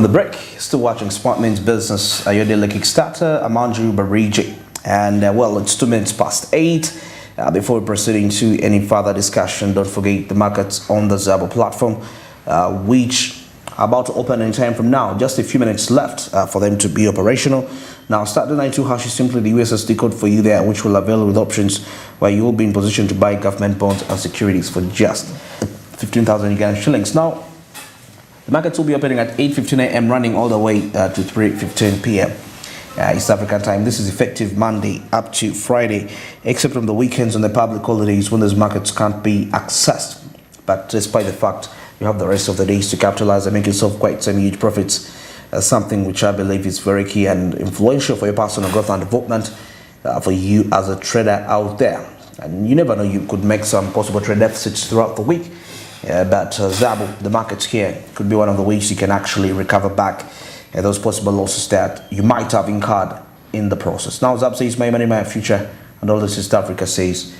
The break, still watching STARTIMES Business, your daily Kickstarter, Amanju Bariji. And well, it's 2 minutes past 8. Before proceeding to any further discussion, don't forget the markets on the Zabo platform, which are about to open in time from now. Just a few minutes left for them to be operational. Now, START92 hash is simply the USSD code for you there, which will avail with options where you will be in position to buy government bonds and securities for just 15,000 Ugandan shillings. Now, the markets will be opening at 8:15 a.m. running all the way to 3:15 p.m. East African time. This is effective Monday up to Friday, except on the weekends and the public holidays when those markets can't be accessed. But despite the fact you have the rest of the days to capitalize and make yourself quite some huge profits, something which I believe is very key and influential for your personal growth and development, for you as a trader out there. And you never know, you could make some possible trade deficits throughout the week. But Zabo, the markets here, could be one of the ways you can actually recover back those possible losses that you might have incurred in the process. Now, Zab says, my money, my future, and all this East Africa says,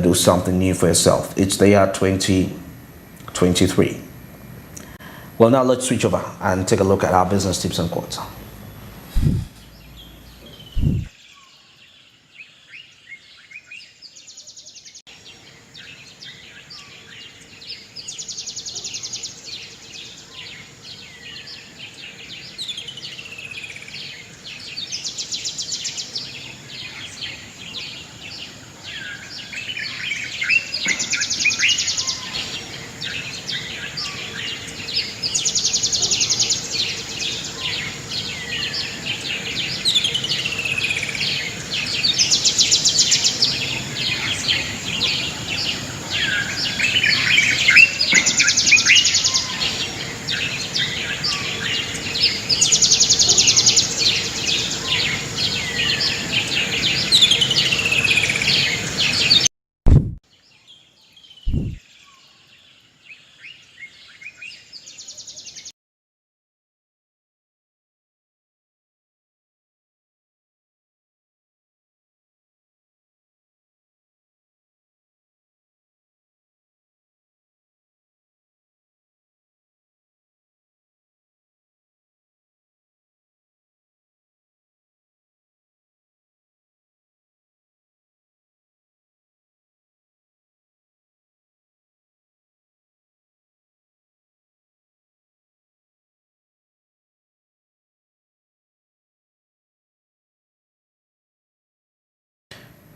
do something new for yourself. It's the year 2023. Well, now let's switch over and take a look at our business tips and quotes.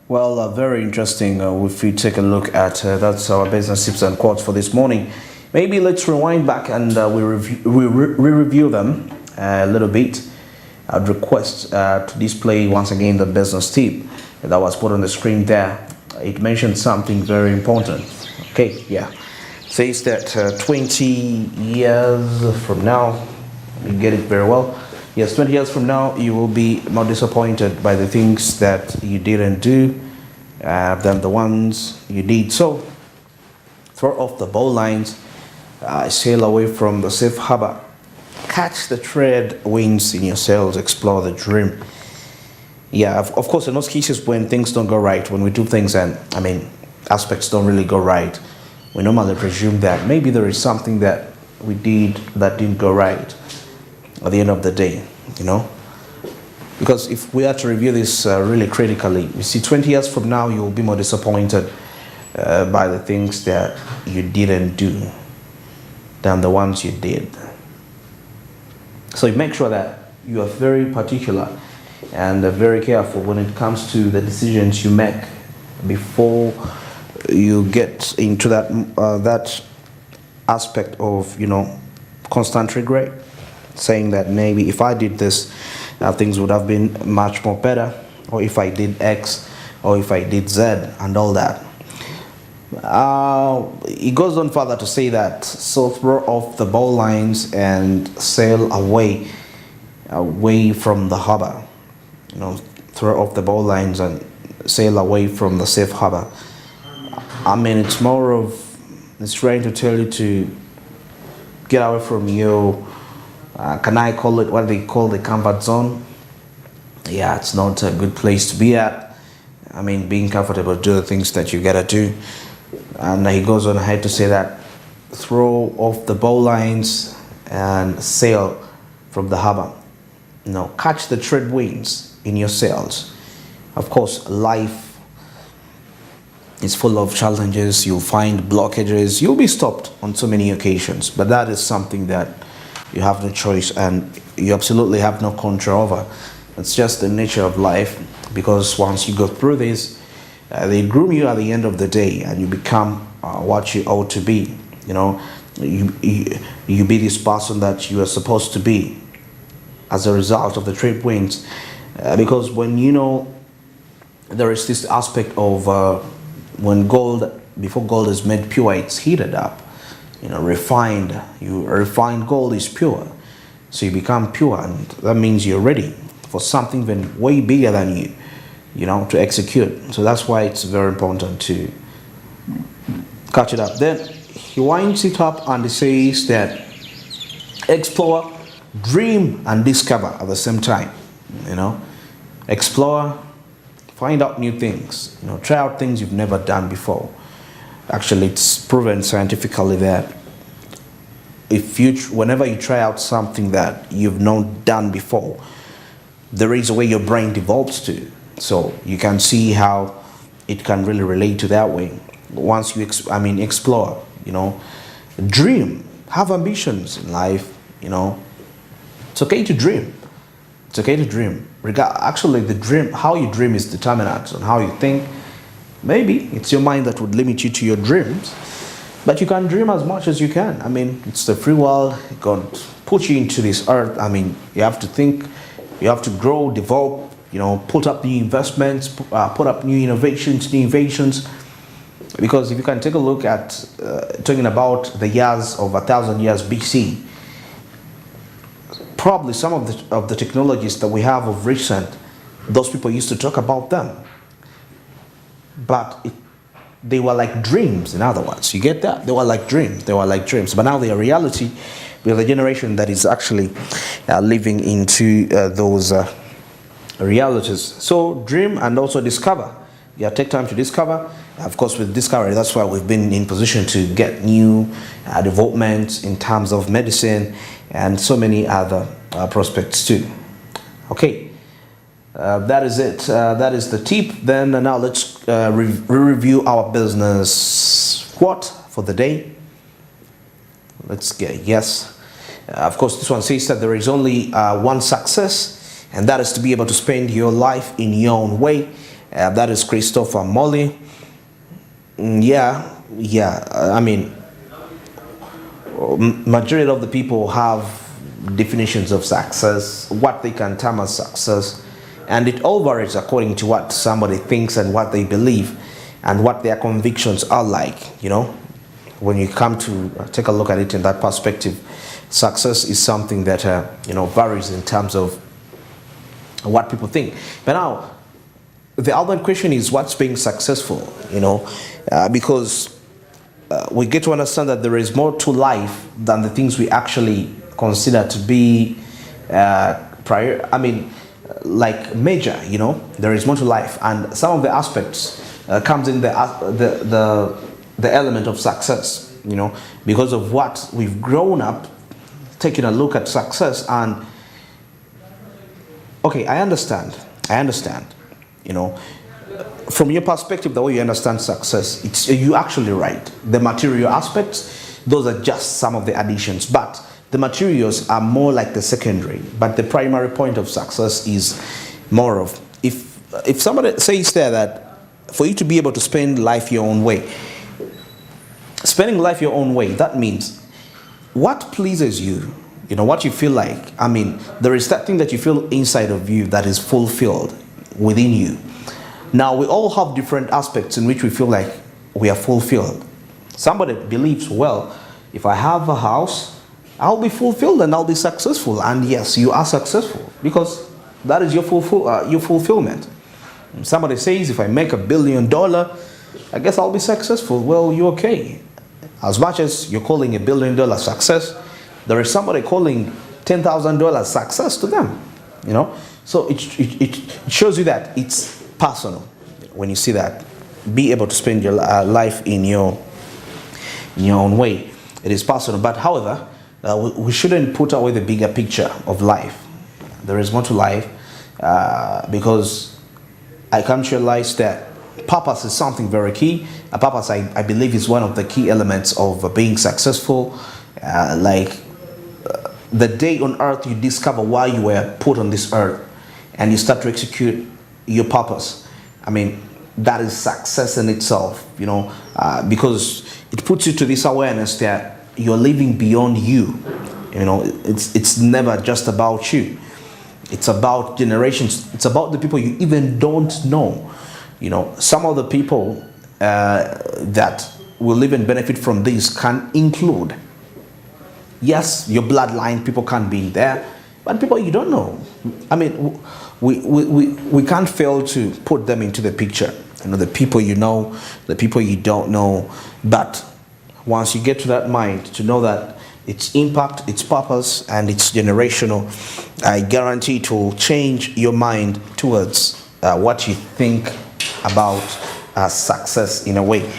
Well, very interesting. If we take a look at that's our business tips and quotes for this morning. Maybe let's rewind back and we review them a little bit. I'd request to display once again the business tip that was put on the screen there. It mentioned something very important. Okay, yeah. It says that 20 years from now, you get it very well. Yes, 20 years from now, you will be more disappointed by the things that you didn't do than the ones you did. So, throw off the bowlines, sail away from the safe harbor, catch the trade winds in your sails, explore the dream. Yeah, of course, in those cases when things don't go right, when we do things and, aspects don't really go right, we normally presume that maybe there is something that we did that didn't go right at the end of the day, because if we are to review this really critically, you see 20 years from now you will be more disappointed by the things that you didn't do than the ones you did. So you make sure that you are very particular and very careful when it comes to the decisions you make before you get into that aspect of constant regret, saying that maybe if I did this, things would have been much more better, or if I did X, or if I did Z, and all that. It goes on further to say that, so throw off the bowlines and sail away from the harbor. Throw off the bowlines and sail away from the safe harbor. It's more of, it's trying to tell you to get away from your can I call it what they call the comfort zone? Yeah, it's not a good place to be at. Being comfortable, do the things that you gotta do. And he goes on ahead to say that throw off the bowlines and sail from the harbor. Catch the trade winds in your sails. Of course, life is full of challenges. You'll find blockages. You'll be stopped on so many occasions. But that is something that you have no choice and you absolutely have no control over. It's just the nature of life, because once you go through this, they groom you at the end of the day and you become what you ought to be. You be this person that you are supposed to be as a result of the trade winds. Because when there is this aspect of when before gold is made pure, it's heated up, refined. Refined gold is pure, so you become pure, and that means you're ready for something even way bigger than you, to execute. So that's why it's very important to catch it up. Then he winds it up and he says that explore, dream, and discover at the same time. Explore, find out new things, try out things you've never done before. Actually, it's proven scientifically that whenever you try out something that you've not done before, there is a way your brain develops to. So you can see how it can really relate to that way. Once you explore, dream, have ambitions in life. It's okay to dream. It's okay to dream. Actually, the dream, how you dream is determinant on how you think. Maybe it's your mind that would limit you to your dreams, but you can dream as much as you can. It's the free will. God put you into this earth. You have to think, you have to grow, develop, put up new investments, put up new innovations, Because if you can take a look at talking about the years of 1,000 years BC, probably some of the technologies that we have of recent, those people used to talk about them. But they were like dreams, in other words. You get that? They were like dreams. But now they are reality. We have a generation that is actually living into those realities. So dream and also discover. Take time to discover. Of course, with discovery, that's why we've been in position to get new developments in terms of medicine and so many other prospects too. Okay. That is it. That is the tip. Then now let's review our business quote for the day. Let's get yes. Of course, this one says that there is only one success, and that is to be able to spend your life in your own way. That is Christopher Molly. Majority of the people have definitions of success, what they can term as success. And it all varies according to what somebody thinks and what they believe and what their convictions are like. When you come to take a look at it in that perspective, success is something that varies in terms of what people think. But now, the other question is what's being successful, because we get to understand that there is more to life than the things we actually consider to be like major. There is more to life, and some of the aspects comes in the element of success, because of what we've grown up taking a look at success. And okay, I understand, from your perspective, the way you understand success, you're actually right. The material aspects, those are just some of the additions, but the materials are more like the secondary. But the primary point of success is more of, if somebody says there that for you to be able to spend life your own way, spending life your own way, that means what pleases you, what you feel like. There is that thing that you feel inside of you that is fulfilled within you. Now, we all have different aspects in which we feel like we are fulfilled. Somebody believes, well, if I have a house, I'll be fulfilled and I'll be successful. And yes, you are successful because that is your fulfillment. Somebody says, if I make $1 billion, I guess I'll be successful. Well, you're okay. As much as you're calling $1 billion success, there is somebody calling $10,000 success to them. So it shows you that it's personal. When you see that, be able to spend your life in your own way. It is personal. But however, we shouldn't put away the bigger picture of life. There is more to life, because I come to realize that purpose is something very key. A purpose, I believe, is one of the key elements of being successful. The day on earth you discover why you were put on this earth and you start to execute your purpose. I mean, that is success in itself, because it puts you to this awareness that you're living beyond you. It's never just about you. It's about generations. It's about the people you even don't know. Some of the people that will live and benefit from this can include, yes, your bloodline, people can be there, but people you don't know. I mean, we can't fail to put them into the picture. The people you know, the people you don't know. But once you get to that mind, to know that its impact, its purpose, and its generational, I guarantee it will change your mind towards what you think about success in a way,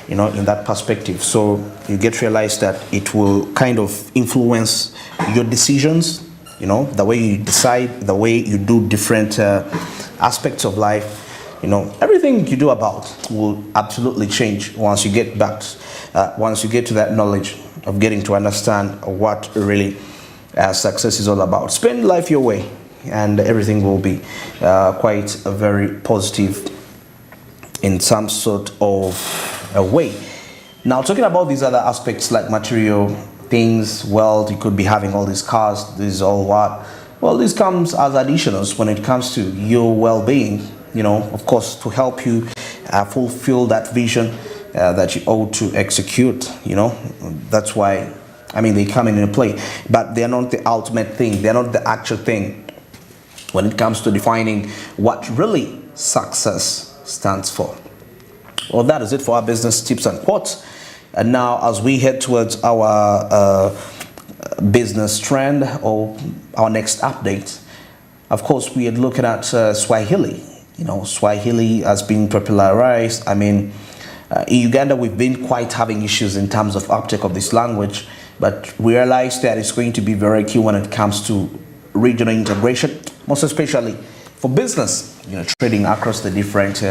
in that perspective. So you get to realize that it will kind of influence your decisions, the way you decide, the way you do different aspects of life. Everything you do about will absolutely change once you get once you get to that knowledge of getting to understand what really success is all about. Spend life your way, and everything will be quite very positive in some sort of a way. Now, talking about these other aspects like material things, wealth, you could be having all these cars, this is all what? Well, this comes as additionals when it comes to your well-being, of course, to help you fulfill that vision that you ought to execute. That's why, they come into play, but they're not the ultimate thing. They're not the actual thing when it comes to defining what really success stands for. Well, that is it for our business tips and quotes. And now, as we head towards our business trend or our next update, of course, we are looking at Swahili. Swahili has been popularized. In Uganda, we've been quite having issues in terms of uptake of this language, but we realize that it's going to be very key when it comes to regional integration, most especially for business, trading across the different,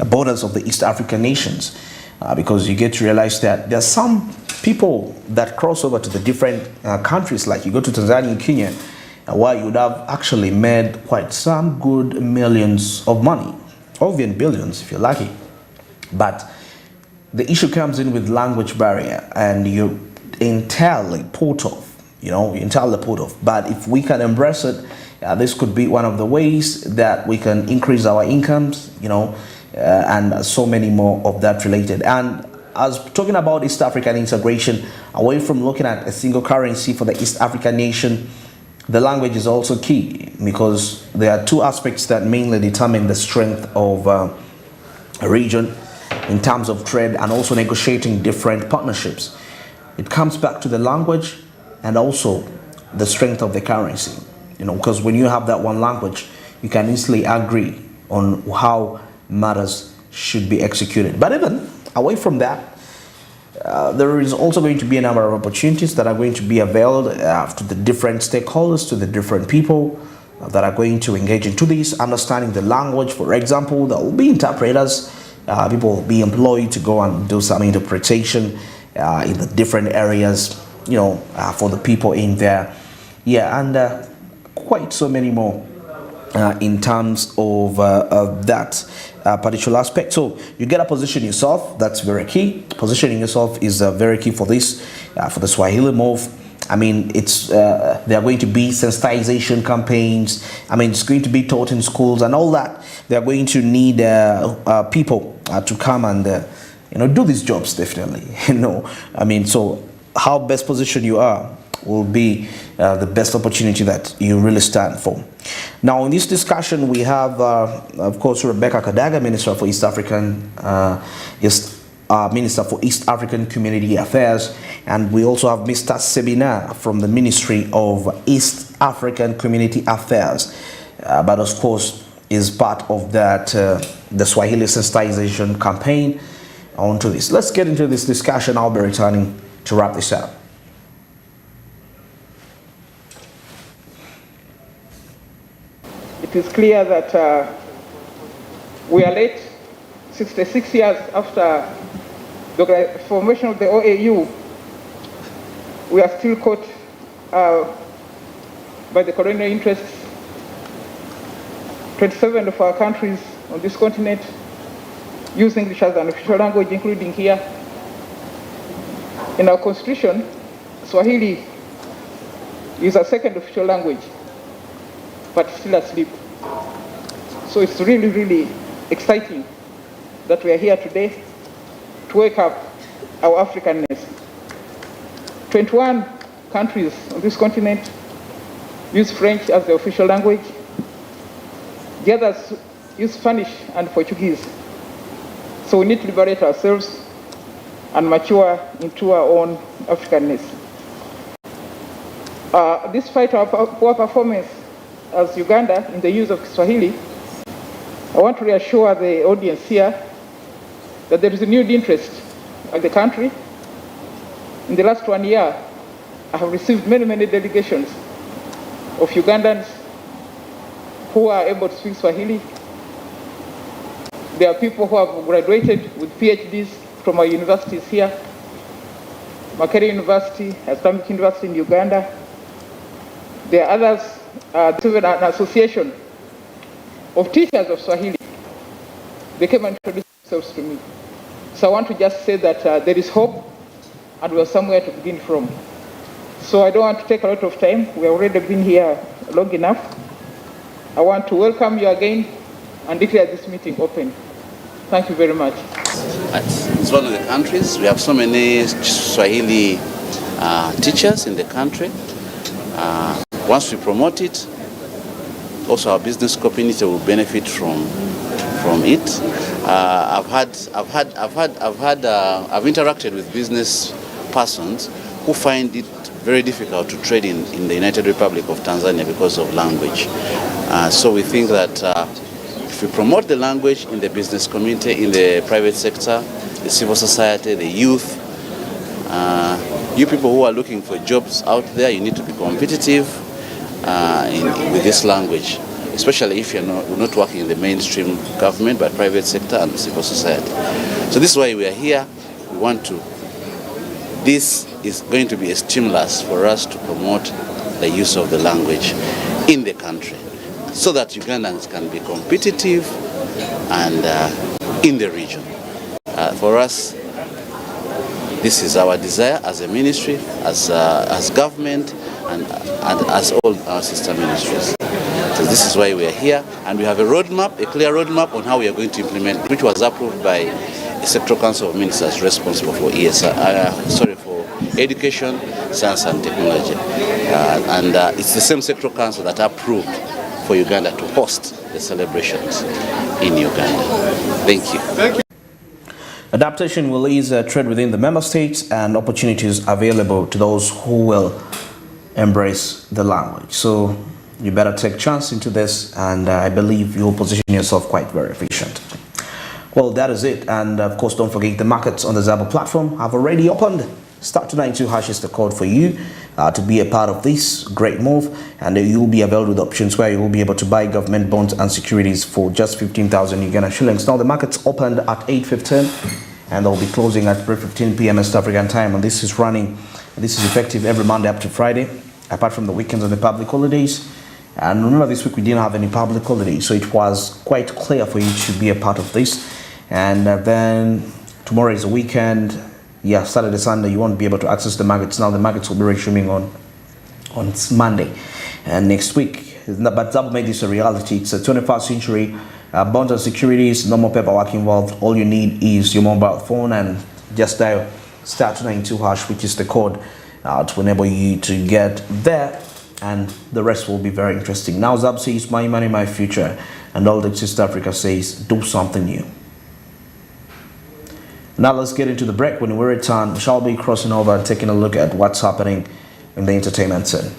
borders of the East African nations, because you get to realize that there are some people that cross over to the different countries, like you go to Tanzania and Kenya, where you would have actually made quite some good millions of money, or even billions if you're lucky. But the issue comes in with language barrier, and you're entirely put off, But if we can embrace it, this could be one of the ways that we can increase our incomes, and so many more of that related. And as talking about East African integration, away from looking at a single currency for the East African nation, the language is also key, because there are two aspects that mainly determine the strength of a region in terms of trade and also negotiating different partnerships. It comes back to the language and also the strength of the currency, because when you have that one language, you can easily agree on how matters should be executed. But even away from that, there is also going to be a number of opportunities that are going to be availed to the different stakeholders, to the different people that are going to engage into this, understanding the language. For example, there will be interpreters. People will be employed to go and do some interpretation in the different areas, for the people in there. Yeah, and quite so many more in terms of that particular aspect. So you get to position yourself. That's very key. Positioning yourself is very key for this, for the Swahili move. It's there are going to be sensitization campaigns. It's going to be taught in schools and all that. They are going to need people to come and do these jobs, definitely. So how best positioned you are will be the best opportunity that you really stand for. Now, in this discussion, we have, of course, Rebecca Kadaga, Minister for East African Community Affairs, and we also have Mr. Sebina from the Ministry of East African Community Affairs, but of course is part of that the Swahili sensitization campaign onto this. Let's get into this discussion. I'll be returning to wrap this up. it is clear that we are late. 66 years after the formation of the OAU, we are still caught by the colonial interests. 27 of our countries on this continent use English as an official language, including here. In our constitution, Swahili is a second official language, but still asleep. So it's really, really exciting that we are here today to wake up our Africanness. 21 countries on this continent use French as the official language. The others use Spanish and Portuguese. So we need to liberate ourselves and mature into our own Africanness. Despite our poor performance as Uganda in the use of Swahili, I want to reassure the audience here that there is a renewed interest in the country. In the last 1 year, I have received many, many delegations of Ugandans who are able to speak Swahili. There are people who have graduated with PhDs from our universities here, Makerere University, Islamic University in Uganda. There are others, even an association of teachers of Swahili. They came and introduced themselves to me. So I want to just say that there is hope and we have somewhere to begin from. So I don't want to take a lot of time. We have already been here long enough. I want to welcome you again and declare this meeting open. Thank you very much. It's one of the countries. We have so many Swahili teachers in the country. Once we promote it, also our business community will benefit from it. I've interacted with business persons who find it very difficult to trade in the United Republic of Tanzania because of language. So we think that if we promote the language in the business community, in the private sector, the civil society, the youth, you people who are looking for jobs out there, you need to be competitive with this language, especially if you're not working in the mainstream government, but private sector and civil society. So this is why we are here. We want to. This is going to be a stimulus for us to promote the use of the language in the country, so that Ugandans can be competitive and in the region. For us, this is our desire as a ministry, as government, and as all our sister ministries. So this is why we are here, and we have a roadmap, a clear roadmap on how we are going to implement, which was approved by the Sectoral Council of Ministers responsible for for Education, Science and Technology. It's the same Sectoral Council that approved for Uganda to host the celebrations in Uganda. Thank you. Thank you. Adaptation will ease trade within the member states and opportunities available to those who will embrace the language. So you better take chance into this, and I believe you'll position yourself quite very efficient. Well, that is it. And of course, don't forget the markets on the Zabo platform have already opened. Star292# is the code for you to be a part of this great move, and you'll be availed with options where you will be able to buy government bonds and securities for just 15,000 Ugandan shillings. Now the markets opened at 8:15 and they'll be closing at 3:15 p.m. East African time, and this is effective every Monday up to Friday, apart from the weekends and the public holidays. And remember, this week we didn't have any public holidays, so it was quite clear for you to be a part of this. And then tomorrow is a weekend. Yeah, Saturday, Sunday, you won't be able to access the markets. Now the markets will be resuming on Monday and next week. But Zabo made this a reality. It's a 21st century. Bonds and securities, no more paperwork involved. All you need is your mobile phone and just dial *292#, which is the code to enable you to get there. And the rest will be very interesting. Now Zabo says, my money, my future. And all the East Africa says, do something new. Now let's get into the break. When we return, we shall be crossing over and taking a look at what's happening in the entertainment scene.